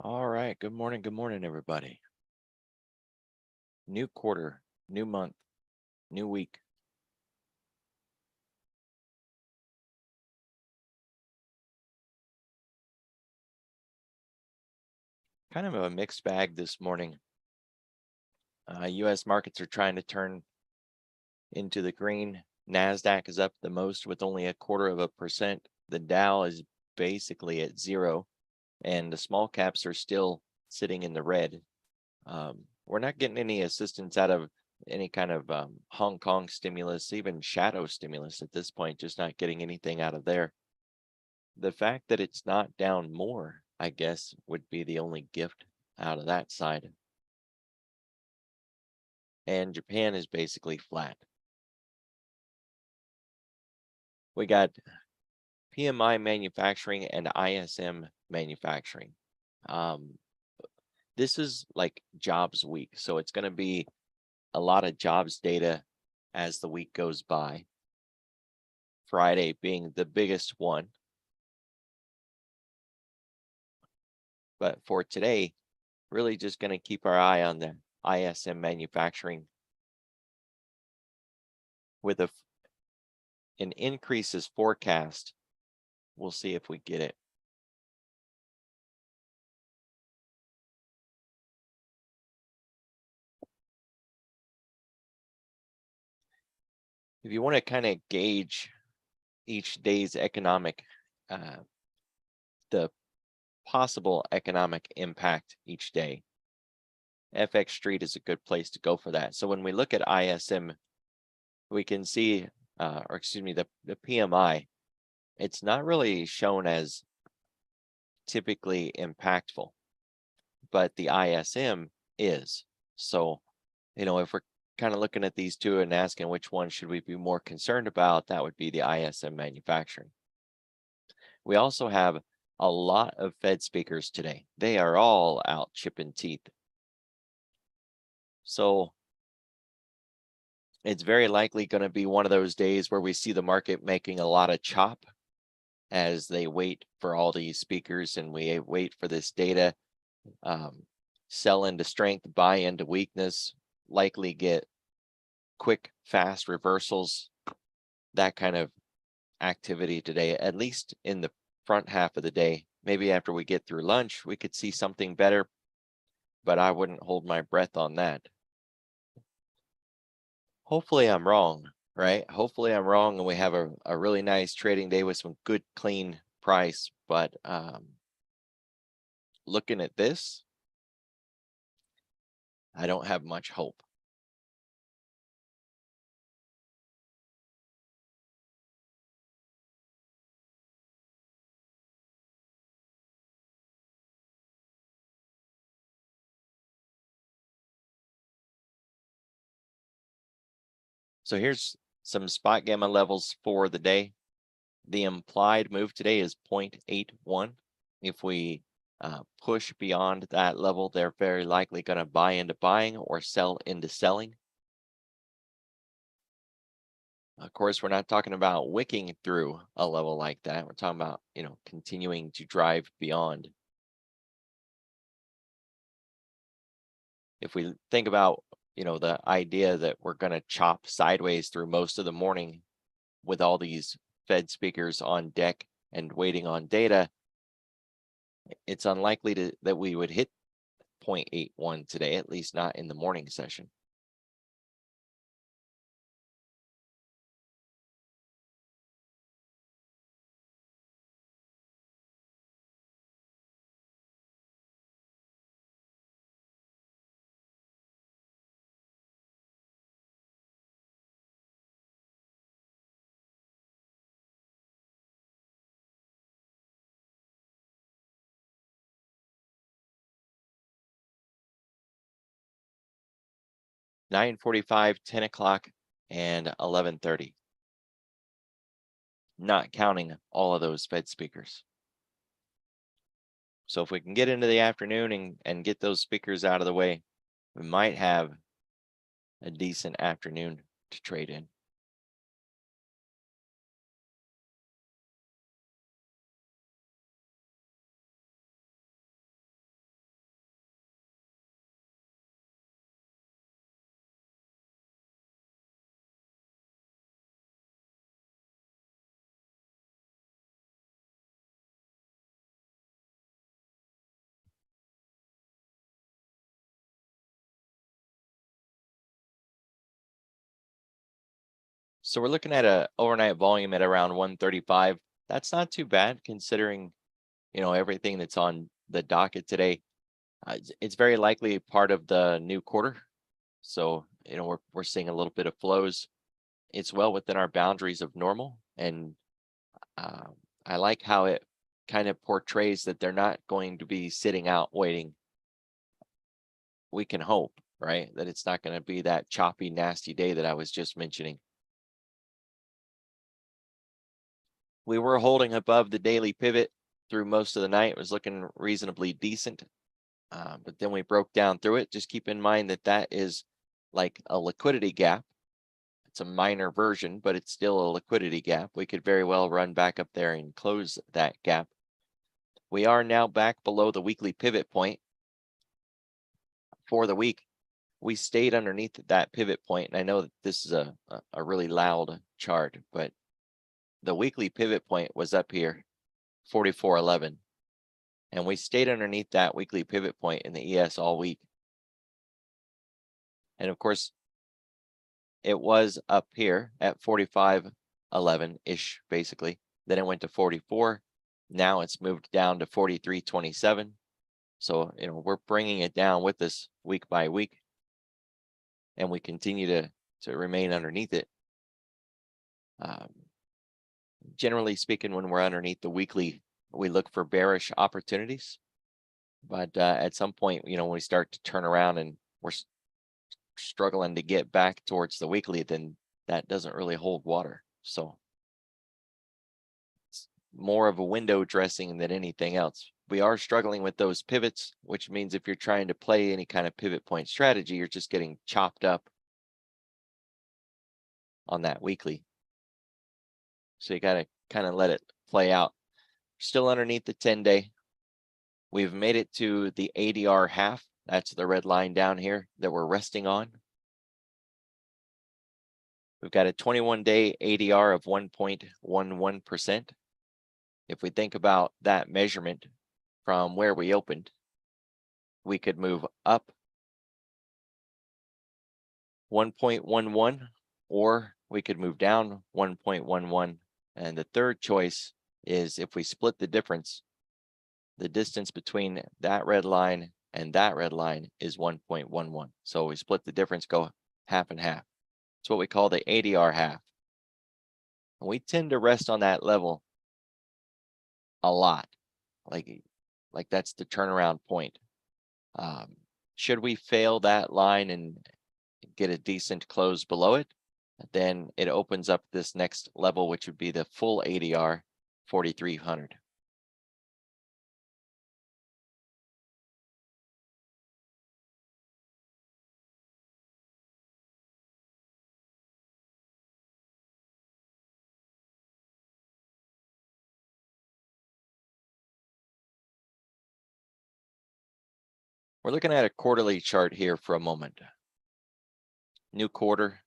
All right. Good morning, everybody. New quarter, new month, new week. Kind of a mixed bag this morning. US markets are trying to turn into the green. NASDAQ is up the most with only 0.25%. The Dow is basically at zero, and the small caps are still sitting in the red. We're not getting any assistance out of any kind of Hong Kong stimulus, even shadow stimulus at this point, just not getting anything out of there. The fact that it's not down more, I guess, would be the only gift out of that side. And Japan is basically flat. We got PMI manufacturing and ISM manufacturing. This is like jobs week, so it's going to be a lot of jobs data as the week goes by. Friday being the biggest one. But for today, really just going to keep our eye on the ISM manufacturing with an increase is forecast. We'll see if we get it. If you want to kind of gauge each day's economic, the possible economic impact each day, FX Street is a good place to go for that. So when we look at ISM, we can see, or excuse me, the PMI, it's not really shown as typically impactful, but the ISM is. So, if we're kind of looking at these two and asking which one should we be more concerned about, that would be the ISM manufacturing. We also have a lot of Fed speakers today. They are all out chipping teeth. So it's very likely going to be one of those days where we see the market making a lot of chop as they wait for all these speakers and we wait for this data. Sell into strength, buy into weakness, likely get quick, fast reversals, that kind of activity today, at least in the front half of the day. Maybe after we get through lunch, we could see something better, but I wouldn't hold my breath on that. Hopefully I'm wrong, right? Hopefully I'm wrong and we have a really nice trading day with some good, clean price. But looking at this, I don't have much hope. So here's some spot gamma levels for the day. The implied move today is 0.81. If we push beyond that level, they're very likely going to buy into buying or sell into selling. Of course, we're not talking about wicking through a level like that. We're talking about, continuing to drive beyond. If we think about, the idea that we're going to chop sideways through most of the morning with all these Fed speakers on deck and waiting on data, it's unlikely that we would hit 0.81 today, at least not in the morning session. (9:45), 10 o'clock, and 11:30. Not counting all of those Fed speakers. So if we can get into the afternoon and get those speakers out of the way, we might have a decent afternoon to trade in. So we're looking at a overnight volume at around 135. That's not too bad considering, everything that's on the docket today. It's very likely part of the new quarter. So, we're seeing a little bit of flows. It's well within our boundaries of normal. And uh, I like how it kind of portrays that they're not going to be sitting out waiting. We can hope, right, that it's not going to be that choppy, nasty day that I was just mentioning. We were holding above the daily pivot through most of the night. It was looking reasonably decent. But then we broke down through it. Just keep in mind that that is like a liquidity gap. It's a minor version, but it's still a liquidity gap. We could very well run back up there and close that gap. We are now back below the weekly pivot point. For the week, we stayed underneath that pivot point. And I know that this is a really loud chart, but the weekly pivot point was up here, 44.11. And we stayed underneath that weekly pivot point in the ES all week. And of course, it was up here at 45.11-ish, basically. Then it went to 44. Now it's moved down to 43.27. So, we're bringing it down with us week by week. And we continue to remain underneath it. Generally speaking, when we're underneath the weekly, we look for bearish opportunities. But at some point, when we start to turn around and we're struggling to get back towards the weekly, then that doesn't really hold water. So it's more of a window dressing than anything else. We are struggling with those pivots, which means if you're trying to play any kind of pivot point strategy, you're just getting chopped up on that weekly. So you got to kind of let it play out. Still underneath the 10-day. We've made it to the ADR half. That's the red line down here that we're resting on. We've got a 21-day ADR of 1.11%. If we think about that measurement from where we opened, we could move up 1.11, or we could move down 1.11. And the third choice is if we split the difference, the distance between that red line and that red line is 1.11. So we split the difference, go half and half. It's what we call the ADR half. And we tend to rest on that level a lot. Like that's the turnaround point. Should we fail that line and get a decent close below it, then it opens up this next level, which would be the full ADR, 4,300. We're looking at a quarterly chart here for a moment. New quarter.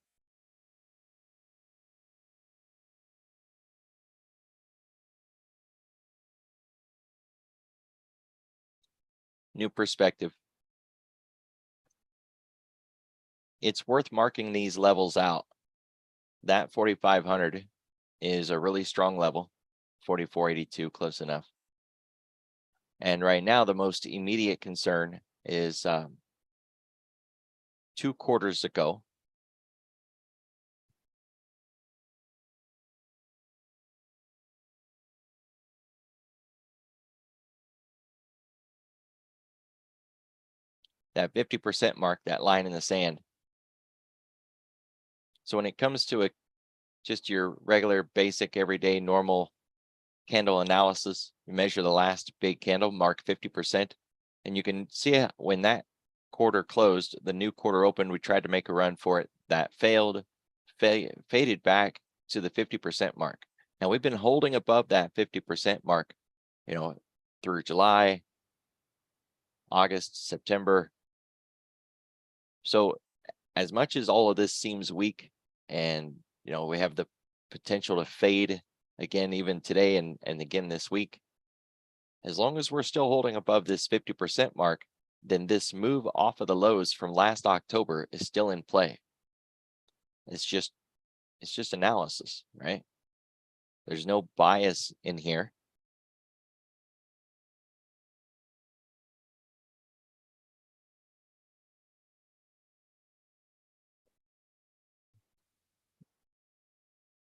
New perspective. It's worth marking these levels out. That 4,500 is a really strong level. 44.82, close enough. And right now, the most immediate concern is 2 quarters ago. That 50% mark, that line in the sand. So when it comes to just your regular, basic, everyday, normal candle analysis, you measure the last big candle, mark 50%, and you can see when that quarter closed, the new quarter opened, we tried to make a run for it. That failed, faded back to the 50% mark. Now we've been holding above that 50% mark, through July, August, September. So as much as all of this seems weak and, we have the potential to fade again, even today and again this week, as long as we're still holding above this 50% mark, then this move off of the lows from last October is still in play. It's just It's just analysis, right? There's no bias in here.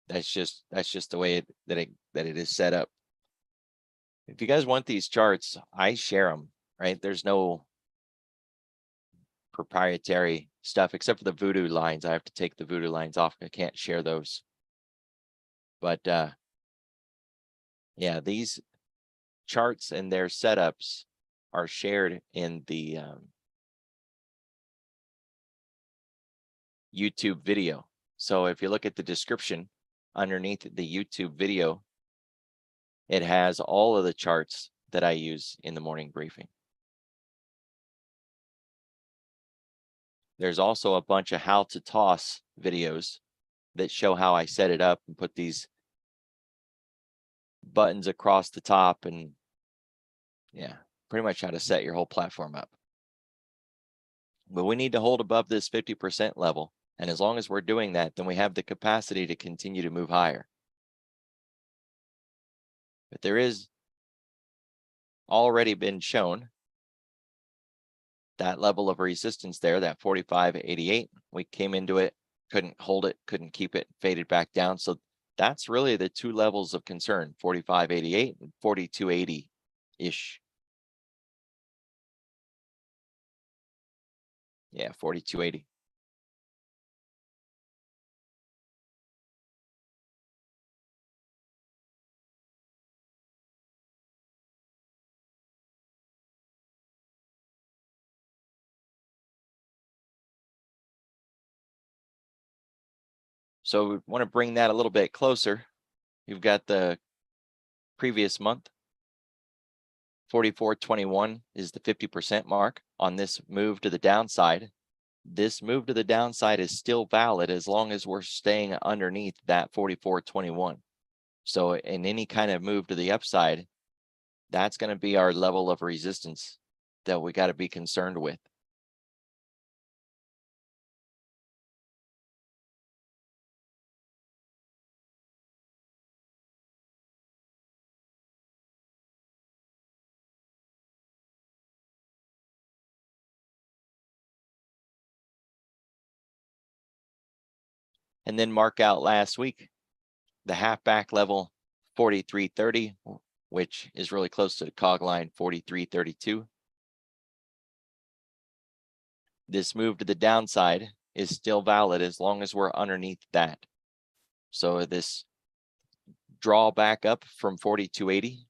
That's just the way that it is set up. If you guys want these charts, I share them, right? There's no proprietary stuff except for the voodoo lines. I have to take the voodoo lines off. I can't share those. But yeah, these charts and their setups are shared in the YouTube video. So if you look at the description underneath the YouTube video, it has all of the charts that I use in the morning briefing. There's also a bunch of how to toss videos that show how I set it up and put these buttons across the top, and yeah, pretty much how to set your whole platform up. But we need to hold above this 50% level. And as long as we're doing that, then we have the capacity to continue to move higher. But there is already been shown that level of resistance there, that 45.88. We came into it, couldn't hold it, couldn't keep it, faded back down. So that's really the two levels of concern, 45.88 and 42.80-ish. Yeah, 42.80. So we want to bring that a little bit closer. You've got the previous month. 44.21 is the 50% mark on this move to the downside. This move to the downside is still valid as long as we're staying underneath that 44.21. So in any kind of move to the upside, that's going to be our level of resistance that we got to be concerned with. And then mark out last week, the half back level 43.30, which is really close to the cog line 43.32. This move to the downside is still valid as long as we're underneath that. So this draw back up from 42.80,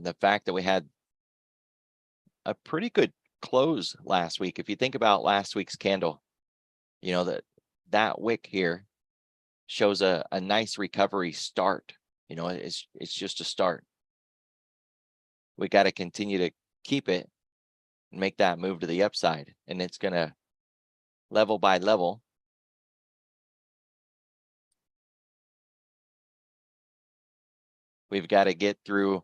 the fact that we had a pretty good close last week. If you think about last week's candle, you know, that wick here shows a nice recovery start. You know, it's just a start. We got to continue to keep it and make that move to the upside, and it's going to level by level. We've got to get through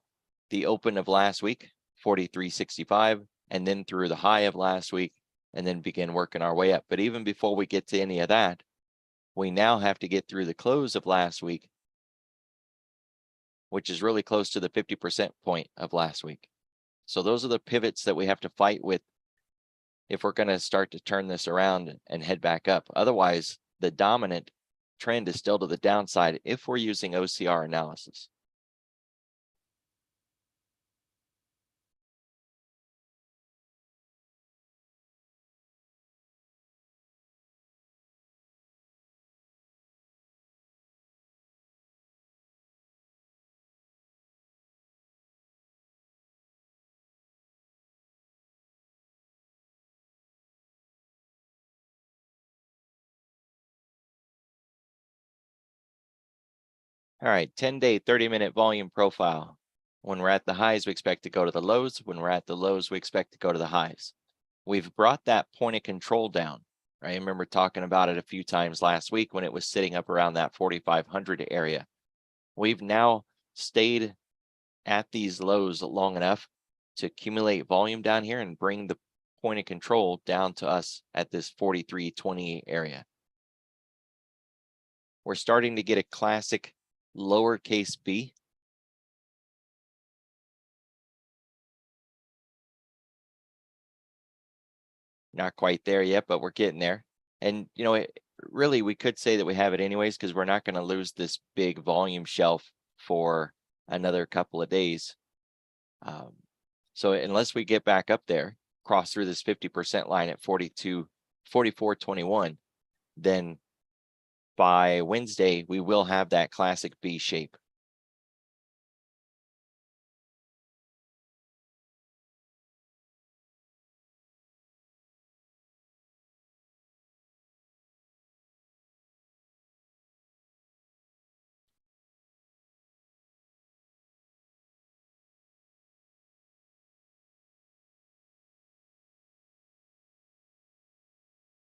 the open of last week, 43.65, and then through the high of last week, and then begin working our way up. But even before we get to any of that, we now have to get through the close of last week, which is really close to the 50% point of last week. So those are the pivots that we have to fight with if we're going to start to turn this around and head back up. Otherwise, the dominant trend is still to the downside if we're using OCR analysis. All right, 10-day, 30-minute volume profile. When we're at the highs, we expect to go to the lows. When we're at the lows, we expect to go to the highs. We've brought that point of control down. Right? I remember talking about it a few times last week when it was sitting up around that 4,500 area. We've now stayed at these lows long enough to accumulate volume down here and bring the point of control down to us at this 43.20 area. we're starting to get a classic lowercase b. Not quite there yet, but we're getting there. And, you know, really, we could say that we have it anyways, because we're not going to lose this big volume shelf for another couple of days. So unless we get back up there, cross through this 50% line at 44.21, then by Wednesday, we will have that classic B shape.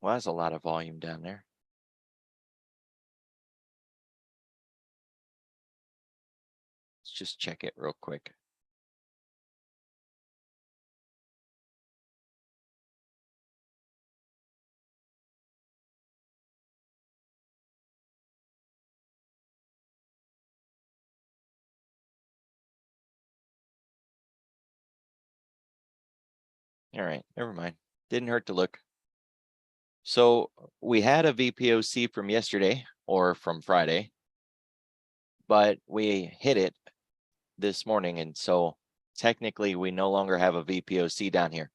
Well, that's a lot of volume down there. Let's just check it real quick. All right, never mind. Didn't hurt to look. So we had a VPOC from yesterday or from Friday, but we hit it this morning. And so technically we no longer have a VPOC down here.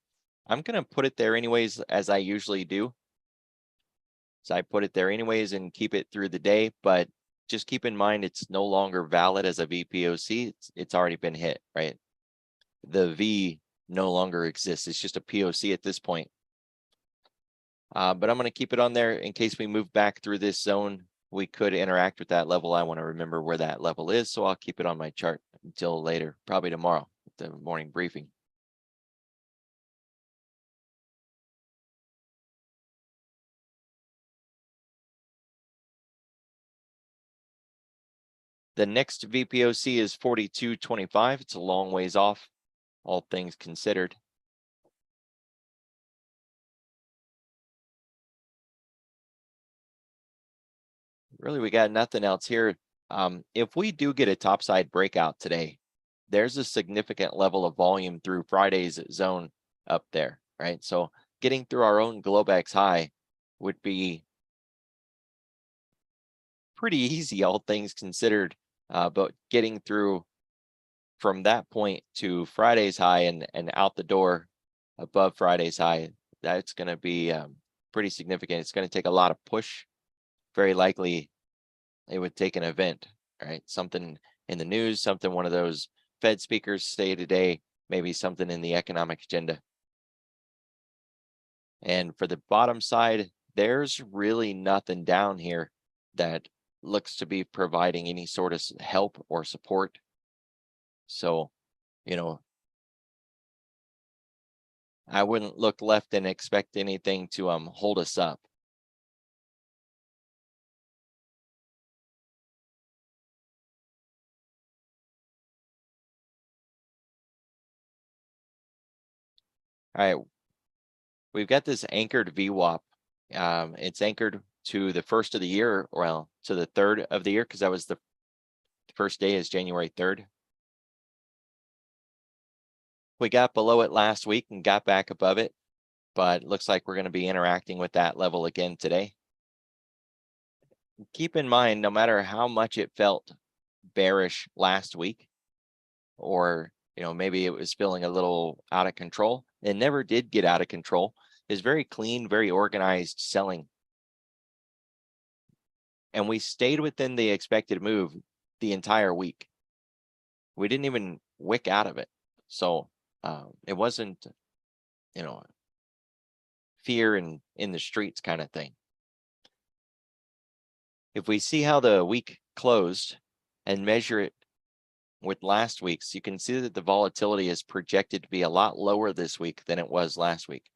I'm going to put it there anyways, as I usually do. So I put it there anyways and keep it through the day, but just keep in mind, it's no longer valid as a VPOC. It's already been hit, right? The V no longer exists. It's just a POC at this point. But I'm going to keep it on there in case we move back through this zone. We could interact with that level. I want to remember where that level is, so I'll keep it on my chart until later, probably tomorrow, the morning briefing. The next VPOC is 42.25. It's a long ways off, all things considered. Really, we got nothing else here. If we do get a topside breakout today, there's a significant level of volume through Friday's zone up there, right? So getting through our own Globex high would be pretty easy, all things considered. But getting through from that point to Friday's high and out the door above Friday's high, that's going to be pretty significant. It's going to take a lot of push. Very likely it would take an event, right? Something in the news, something one of those Fed speakers say today, maybe something in the economic agenda. And for the bottom side, there's really nothing down here that looks to be providing any sort of help or support. So, you know, I wouldn't look left and expect anything to hold us up. All right, we've got this anchored VWAP. It's anchored to the first of the year, well, to the third of the year, because that was the first day is January 3rd. We got below it last week and got back above it, but it looks like we're going to be interacting with that level again today. Keep in mind, no matter how much it felt bearish last week, or maybe it was feeling a little out of control, it never did get out of control. It's very clean, very organized selling. And we stayed within the expected move the entire week. We didn't even wick out of it. So it wasn't, fear in the streets kind of thing. If we see how the week closed and measure it with last week's, you can see that the volatility is projected to be a lot lower this week than it was last week.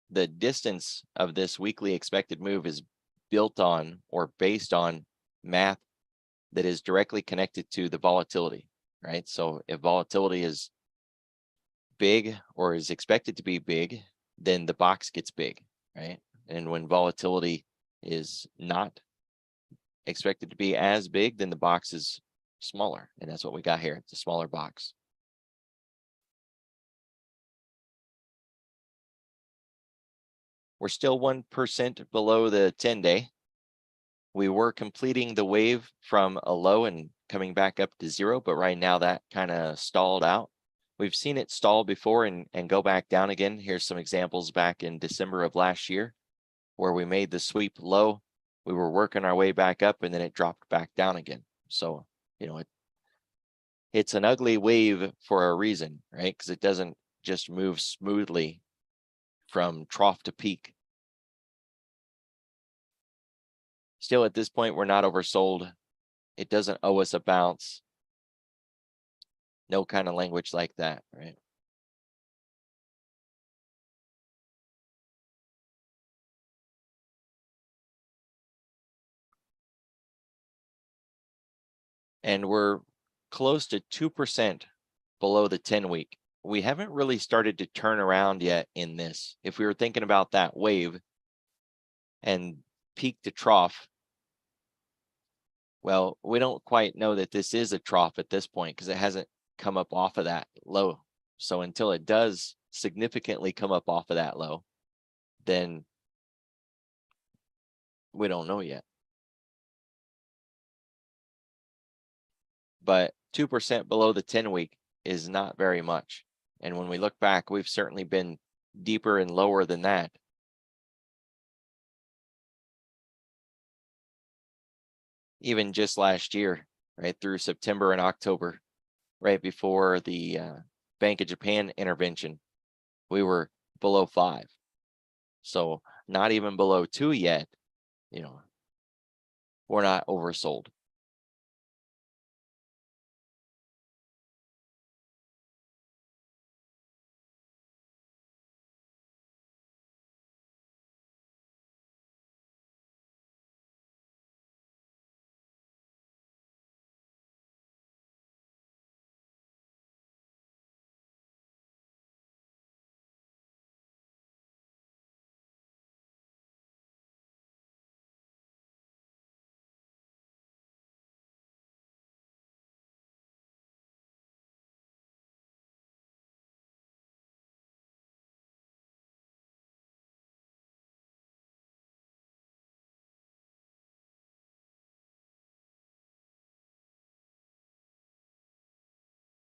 The distance of this weekly expected move is built on or based on math that is directly connected to the volatility, right? So if volatility is big or is expected to be big, then the box gets big, right? And when volatility is not expected to be as big, then the box is smaller. And that's what we got here. It's a smaller box. We're still 1% below the 10-day. We were completing the wave from a low and coming back up to zero, but right now that kind of stalled out. We've seen it stall before and go back down again. Here's some examples back in December of last year where we made the sweep low. We were working our way back up and then it dropped back down again. So, you know, it's an ugly wave for a reason, right? Because it doesn't just move smoothly from trough to peak. Still at this point, we're not oversold. It doesn't owe us a bounce. No kind of language like that, right? And we're close to 2% below the 10-week. We haven't really started to turn around yet in this. If we were thinking about that wave and peak to trough, well, we don't quite know that this is a trough at this point because it hasn't come up off of that low. So until it does significantly come up off of that low, then we don't know yet. But 2% below the 10-week is not very much. And when we look back, we've certainly been deeper and lower than that. Even just last year, right through September and October, right before the Bank of Japan intervention, we were below 5. So not even below 2 yet, you know, we're not oversold.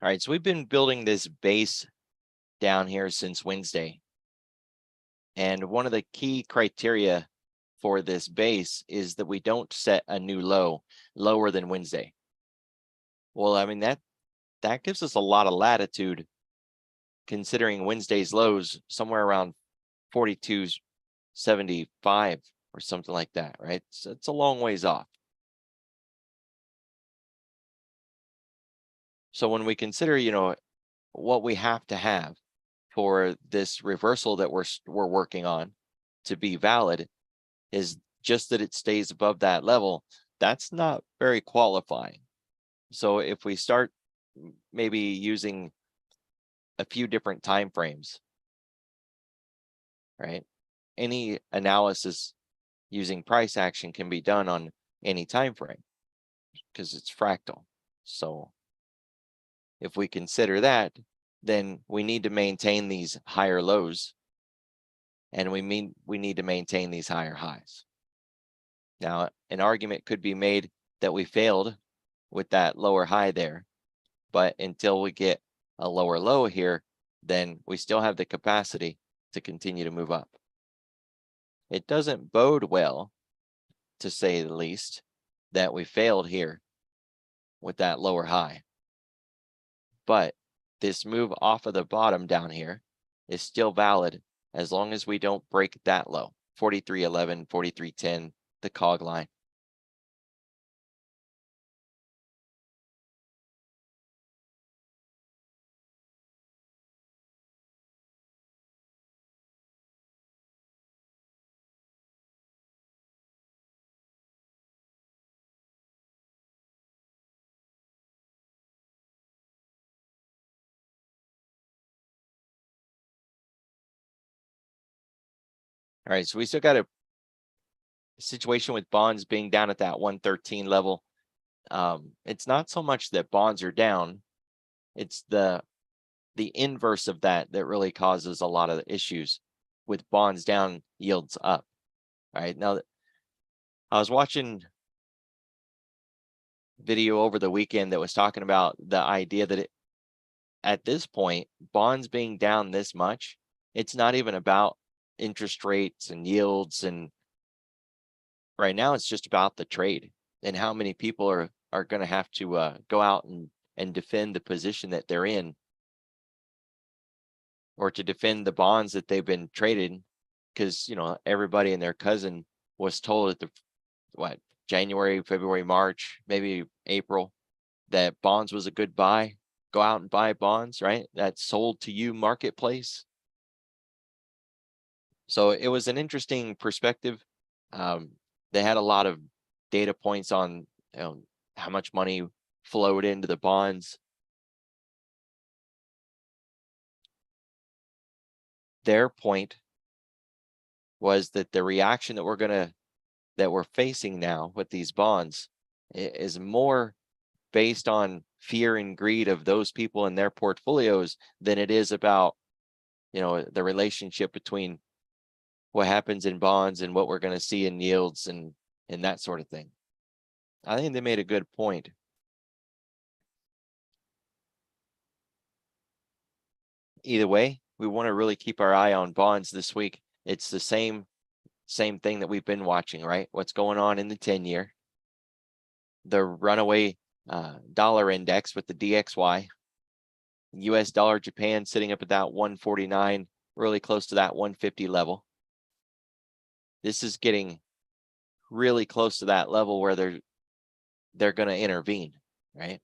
All right, so we've been building this base down here since Wednesday. And one of the key criteria for this base is that we don't set a new low lower than Wednesday. Well, I mean, that gives us a lot of latitude considering Wednesday's lows somewhere around 42.75 or something like that, right? So it's a long ways off. So when we consider, you know, what we have to have for this reversal that we're working on to be valid is just that it stays above that level. That's not very qualifying. So if we start maybe using a few different time frames, right? Any analysis using price action can be done on any time frame because it's fractal. So if we consider that, then we need to maintain these higher lows and we need to maintain these higher highs. Now, an argument could be made that we failed with that lower high there, but until we get a lower low here, then we still have the capacity to continue to move up. It doesn't bode well, to say the least, that we failed here with that lower high. But this move off of the bottom down here is still valid as long as we don't break that low, 43.11, 43.10, the cog line. All right, so we still got a situation with bonds being down at that 113 level. It's not so much that bonds are down, it's the inverse of that really causes a lot of the issues. With bonds down, yields up. All right, now I was watching video over the weekend that was talking about the idea that at this point, bonds being down this much, it's not even about interest rates and yields, and right now it's just about the trade and how many people are going to have to go out and defend the position that they're in, or to defend the bonds that they've been traded, because everybody and their cousin was told at the January, February, March, maybe April, that bonds was a good buy. Go out and buy bonds, right? That's sold to you marketplace. So it was an interesting perspective. They had a lot of data points on how much money flowed into the bonds. Their point was that the reaction that we're facing now with these bonds is more based on fear and greed of those people and their portfolios than it is about the relationship between what happens in bonds and what we're going to see in yields and that sort of thing. I think they made a good point. Either way, we want to really keep our eye on bonds this week. It's the same thing that we've been watching, right? What's going on in the 10-year, the runaway dollar index with the DXY, US dollar Japan sitting up at that 149, really close to that 150 level. This is getting really close to that level where they're going to intervene, right?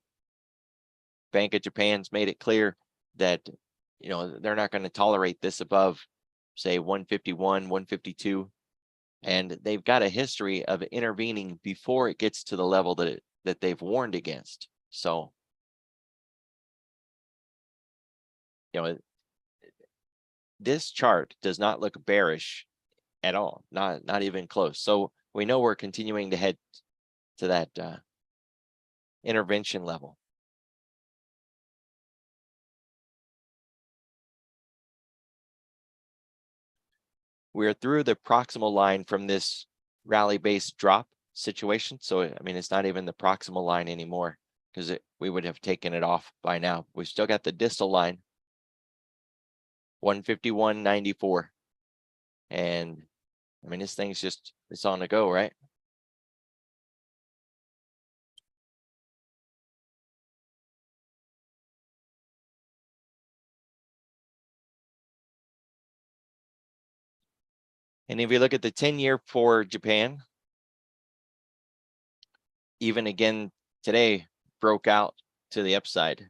Bank of Japan's made it clear that they're not going to tolerate this above, say, 151, 152, and they've got a history of intervening before it gets to the level that they've warned against. So this chart does not look bearish at all, not even close. So we know we're continuing to head to that intervention level. We're through the proximal line from this rally-based drop situation. So, I mean, it's not even the proximal line anymore, because we would have taken it off by now. We've still got the distal line, 151.94. And I mean, this thing's it's on the go, right? And if you look at the 10-year for Japan, even again today, broke out to the upside.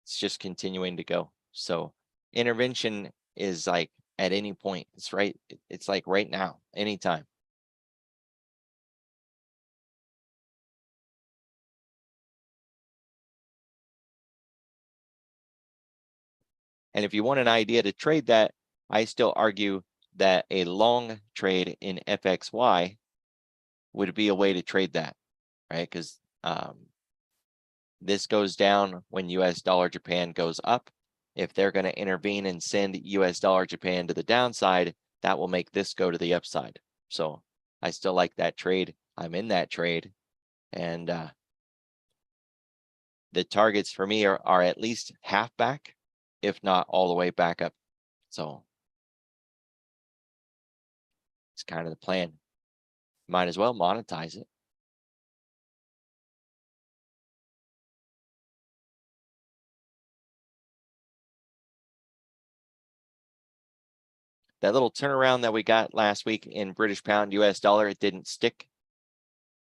It's just continuing to go. So intervention is like at any point. It's right. It's like right now, anytime. And if you want an idea to trade that, I still argue that a long trade in FXY would be a way to trade that, right? Because this goes down when US dollar Japan goes up. If they're going to intervene and send US dollar Japan to the downside, that will make this go to the upside. So I still like that trade. I'm in that trade. And the targets for me are at least half back, if not all the way back up. So it's kind of the plan. Might as well monetize it. That little turnaround that we got last week in British pound, US dollar, it didn't stick.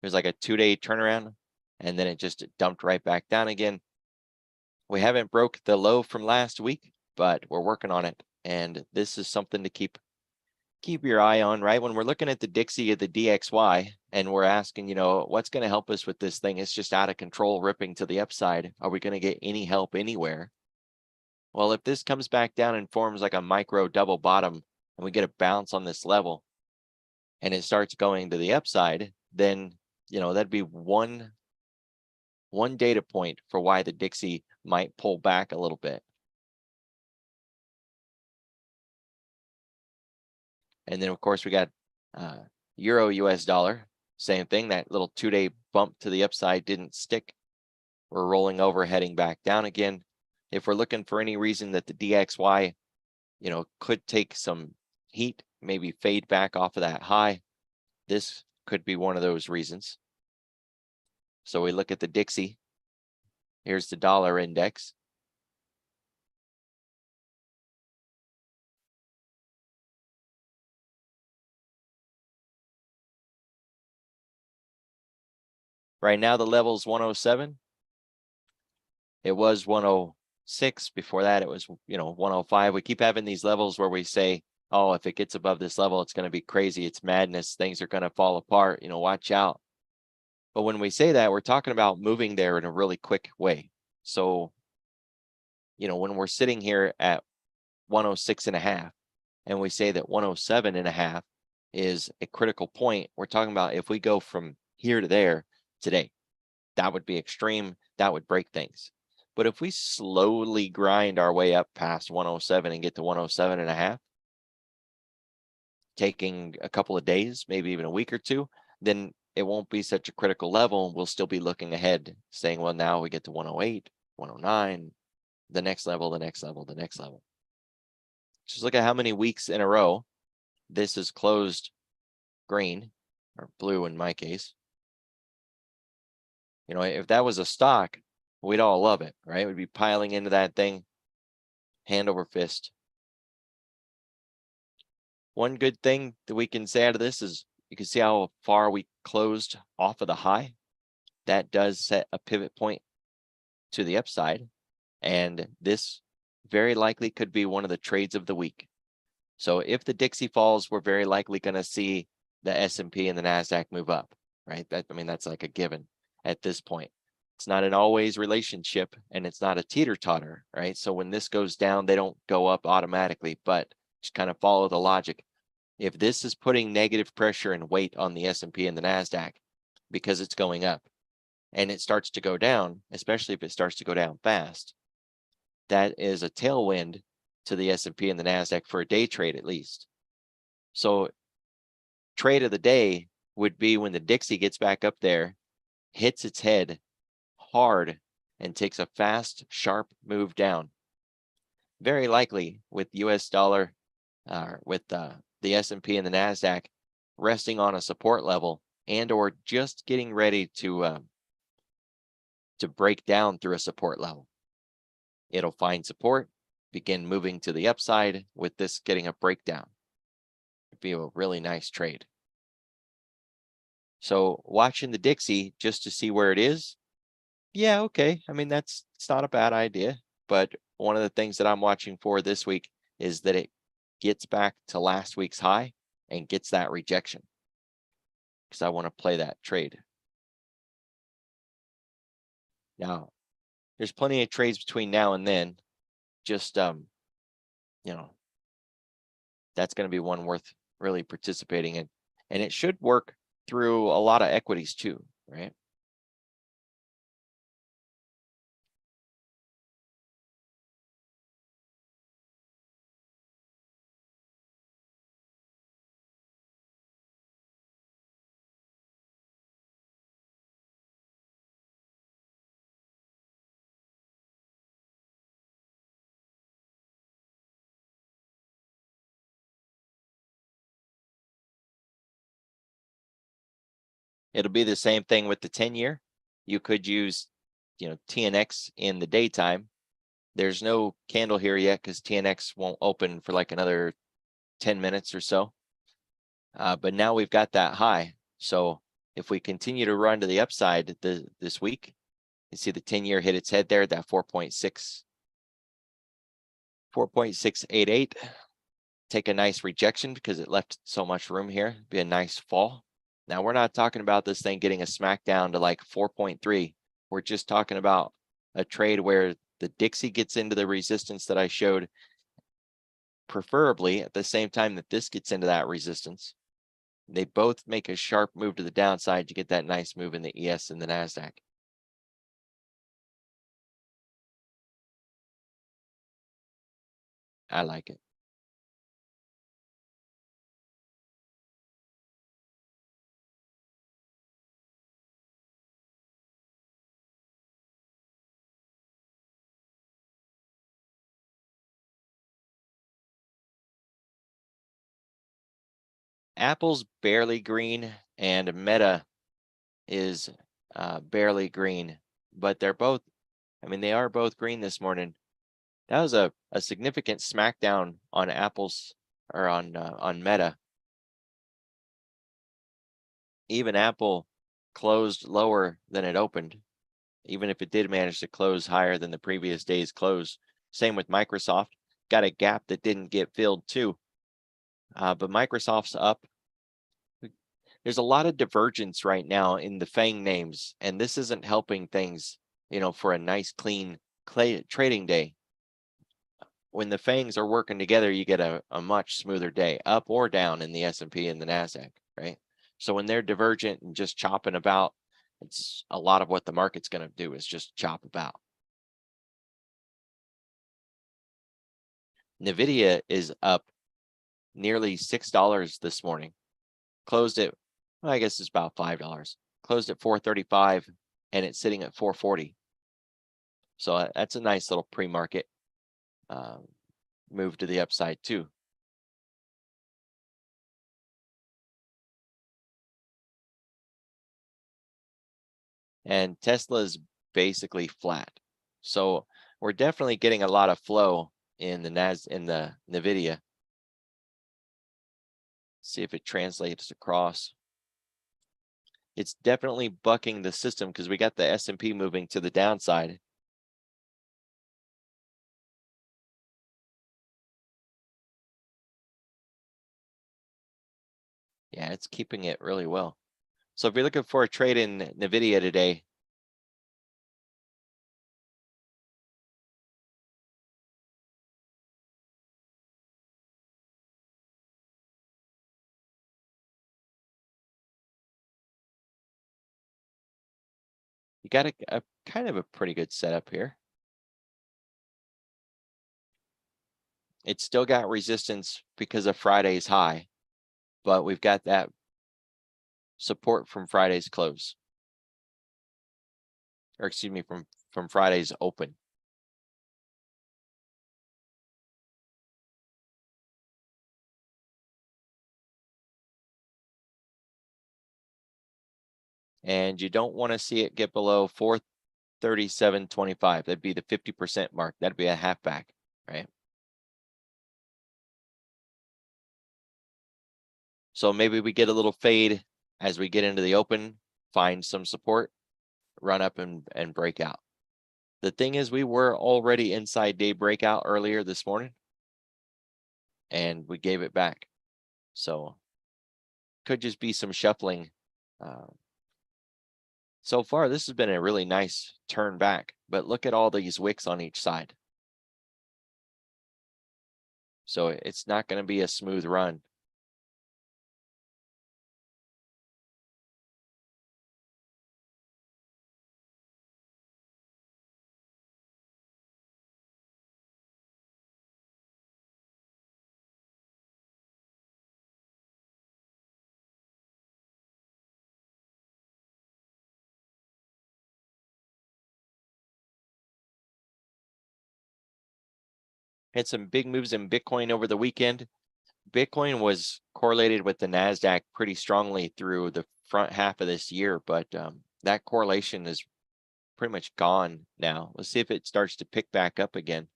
It was like a 2-day turnaround, and then it just dumped right back down again. We haven't broke the low from last week, but we're working on it. And this is something to keep your eye on, right? When we're looking at the Dixie of the DXY and we're asking, what's going to help us with this thing? It's just out of control, ripping to the upside. Are we going to get any help anywhere? Well, if this comes back down and forms like a micro double bottom and we get a bounce on this level, and it starts going to the upside, then, that'd be one data point for why the Dixie might pull back a little bit. And then of course we got Euro US dollar, same thing. That little 2-day bump to the upside didn't stick. We're rolling over, heading back down again. If we're looking for any reason that the DXY, could take some heat, maybe fade back off of that high, this could be one of those reasons. So we look at the Dixie. Here's the dollar index. Right now the level's 107. It was 106. Before that it was 105. We keep having these levels where we say, oh, if it gets above this level, it's going to be crazy, it's madness, things are going to fall apart, watch out. But when we say that, we're talking about moving there in a really quick way. So when we're sitting here at 106.5 and we say that 107.5 is a critical point, we're talking about if we go from here to there today, that would be extreme, that would break things. But if we slowly grind our way up past 107 and get to 107.5, taking a couple of days, maybe even a week or two, then it won't be such a critical level. We'll still be looking ahead, saying, well, now we get to 108, 109, the next level, the next level, the next level. Just look at how many weeks in a row this is closed green, or blue in my case. If that was a stock, we'd all love it, right? We'd be piling into that thing, hand over fist. One good thing that we can say out of this is you can see how far we closed off of the high. That does set a pivot point to the upside, and this very likely could be one of the trades of the week. So if the Dixie falls, we're very likely going to see the S&P and the NASDAQ move up, right? That's like a given at this point. It's not an always relationship, and it's not a teeter-totter, right? So when this goes down, they don't go up automatically, but just kind of follow the logic. If this is putting negative pressure and weight on the S&P and the NASDAQ because it's going up, and it starts to go down, especially if it starts to go down fast, that is a tailwind to the S&P and the NASDAQ for a day trade at least. So trade of the day would be when the Dixie gets back up there, hits its head hard, and takes a fast, sharp move down. Very likely with US dollar, with the S&P and the NASDAQ resting on a support level and or just getting ready to break down through a support level. It'll find support, begin moving to the upside with this getting a breakdown. It'd be a really nice trade. So watching the Dixie just to see where it is, yeah, okay. It's not a bad idea, but one of the things that I'm watching for this week is that it gets back to last week's high and gets that rejection, because I want to play that trade. Now, there's plenty of trades between now and then. Just that's going to be one worth really participating in, and it should work through a lot of equities too, right? It'll be the same thing with the 10-year. You could use, TNX in the daytime. There's no candle here yet because TNX won't open for like another 10 minutes or so. But now we've got that high. So if we continue to run to the upside this week, you see the 10-year hit its head there at that 4.688. Take a nice rejection because it left so much room here. Be a nice fall. Now we're not talking about this thing getting a smack down to like 4.3. We're just talking about a trade where the Dixie gets into the resistance that I showed, preferably at the same time that this gets into that resistance. They both make a sharp move to the downside to get that nice move in the ES and the NASDAQ. I like it. Apple's barely green and Meta is barely green, but they're both, I mean, they are both green this morning. That was a significant smackdown on Apple's or on Meta. Even Apple closed lower than it opened, even if it did manage to close higher than the previous day's close. Same with Microsoft, got a gap that didn't get filled too. But Microsoft's up. There's a lot of divergence right now in the FANG names, and this isn't helping things, for a nice clean trading day. When the FANGs are working together, you get a much smoother day, up or down in the S&P and the NASDAQ, right? So when they're divergent and just chopping about, it's a lot of what the market's going to do is just chop about. NVIDIA is up nearly $6 this morning. Closed at, well, I guess it's about $5. Closed at 435 and it's sitting at 440. So that's a nice little pre-market move to the upside too. And Tesla's basically flat. So we're definitely getting a lot of flow in the NVIDIA. See if it translates across. It's definitely bucking the system because we got the S&P moving to the downside. Yeah, it's keeping it really well. So if you're looking for a trade in NVIDIA today, you got a kind of a pretty good setup here. It's still got resistance because of Friday's high, but we've got that support from Friday's close. Or excuse me, from Friday's open. And you don't want to see it get below 437.25. That'd be the 50% mark. That'd be a halfback, right? So maybe we get a little fade as we get into the open, find some support, run up and break out. The thing is, we were already inside day breakout earlier this morning, and we gave it back. So could just be some shuffling. So far, this has been a really nice turn back, but look at all these wicks on each side. So it's not going to be a smooth run. Had some big moves in Bitcoin over the weekend. Bitcoin was correlated with the NASDAQ pretty strongly through the front half of this year, but that correlation is pretty much gone now. Let's see if it starts to pick back up again.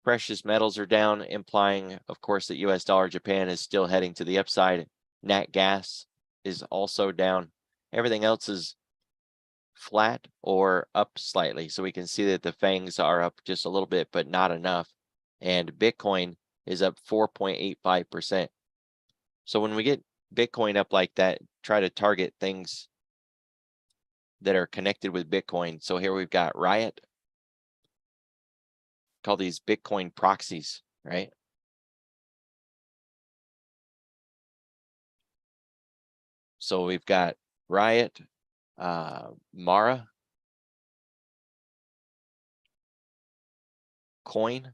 Precious metals are down, implying, of course, that US dollar Japan is still heading to the upside. Nat gas is also down. Everything else is flat or up slightly. So we can see that the FANGs are up just a little bit, but not enough. And Bitcoin is up 4.85%. So when we get Bitcoin up like that, try to target things that are connected with Bitcoin. So here we've got Riot, call these Bitcoin proxies, right? So we've got Riot, Mara, Coin.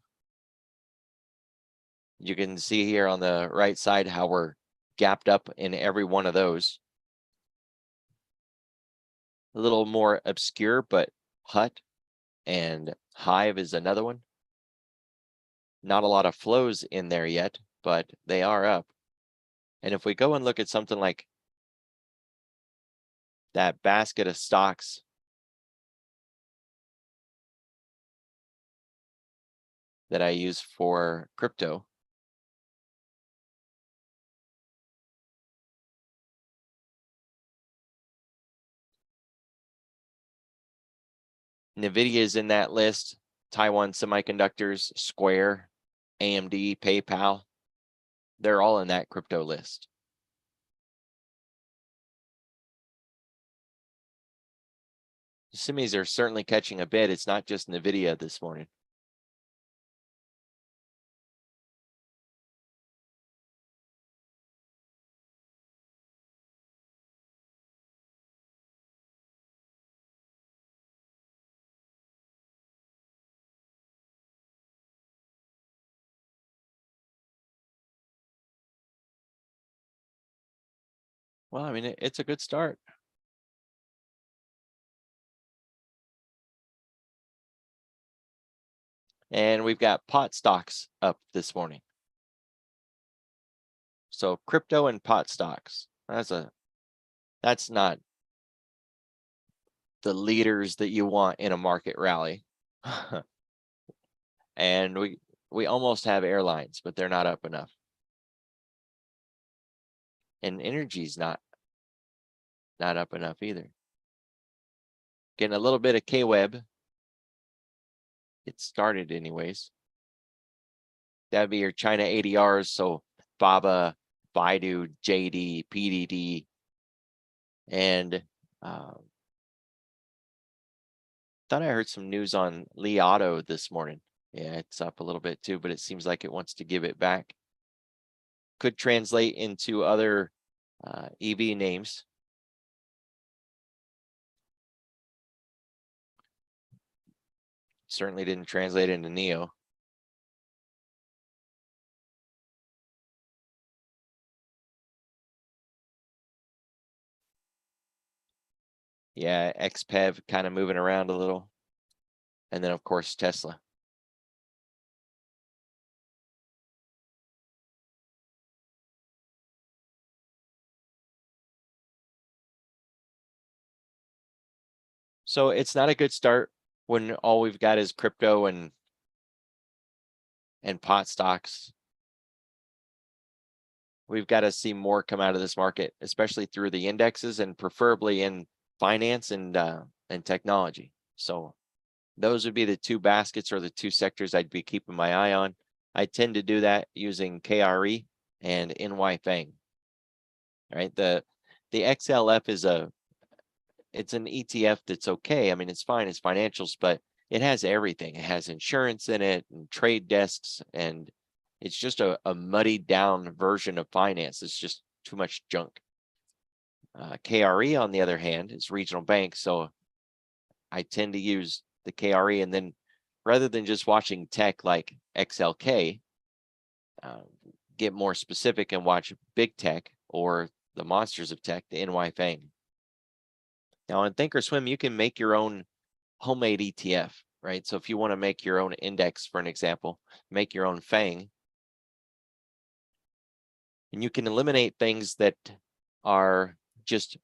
You can see here on the right side how we're gapped up in every one of those. A little more obscure, but Hut and Hive is another one. Not a lot of flows in there yet, but they are up. And if we go and look at something like that basket of stocks, that I use for crypto, NVIDIA is in that list, Taiwan Semiconductors, Square, AMD, PayPal, they're all in that crypto list. The semis are certainly catching a bid. It's not just NVIDIA this morning. Well, I mean, it's a good start. And we've got pot stocks up this morning. So crypto and pot stocks. That's not the leaders that you want in a market rally. And we almost have airlines, but they're not up enough. And energy's not up enough either. Getting a little bit of K-Web. It started anyways. That'd be your China ADRs. So BABA, Baidu, JD, PDD, and thought I heard some news on Li Auto this morning. Yeah, it's up a little bit too, but it seems like it wants to give it back. Could translate into other EV names. Certainly didn't translate into NEO. Yeah, XPEV kind of moving around a little. And then, of course, Tesla. So it's not a good start when all we've got is crypto and pot stocks. We've got to see more come out of this market, especially through the indexes and preferably in finance and technology. So those would be the two baskets or the two sectors I'd be keeping my eye on. I tend to do that using KRE and NY FANG. Right, the XLF is it's an ETF that's okay. I mean, it's fine, it's financials, but it has everything. It has insurance in it and trade desks, and it's just a muddied down version of finance. It's just too much junk. KRE, on the other hand, is regional bank. So I tend to use the KRE, and then rather than just watching tech like XLK, get more specific and watch big tech or the monsters of tech, the NY FANG. Now on Thinkorswim, you can make your own homemade ETF, right? So if you want to make your own index, for an example, make your own FANG, and you can eliminate things that are just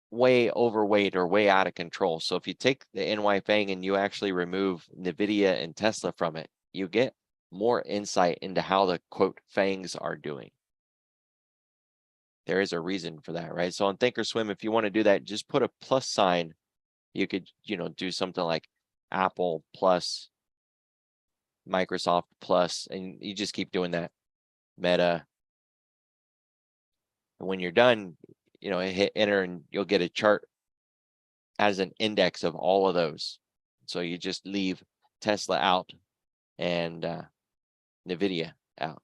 way overweight or way out of control. So if you take the NY FANG and you actually remove NVIDIA and Tesla from it, you get more insight into how the quote FANGs are doing. There is a reason for that, right? So on Thinkorswim, if you want to do that, just put a plus sign. You could, do something like Apple plus, Microsoft plus, and you just keep doing that. Meta. And when you're done, hit enter and you'll get a chart as an index of all of those. So you just leave Tesla out and NVIDIA out.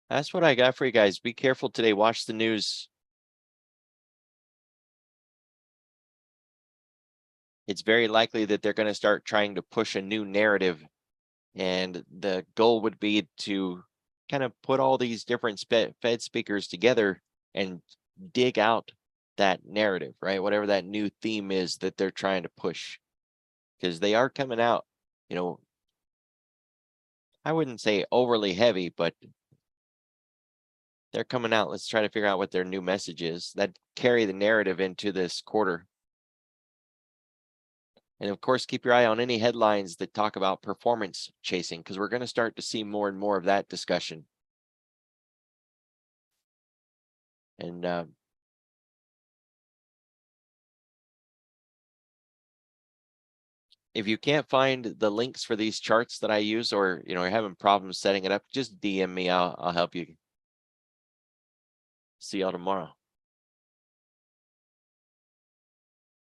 That's what I got for you guys. Be careful today. Watch the news. It's very likely that they're going to start trying to push a new narrative. And the goal would be to kind of put all these different Fed speakers together and dig out that narrative, right? Whatever that new theme is that they're trying to push. Because they are coming out, you know, I wouldn't say overly heavy, but they're coming out. Let's try to figure out what their new message is that carry the narrative into this quarter. And of course, keep your eye on any headlines that talk about performance chasing, because we're going to start to see more and more of that discussion. And if you can't find the links for these charts that I use, or you're having problems setting it up, just DM me. I'll help you. See y'all tomorrow.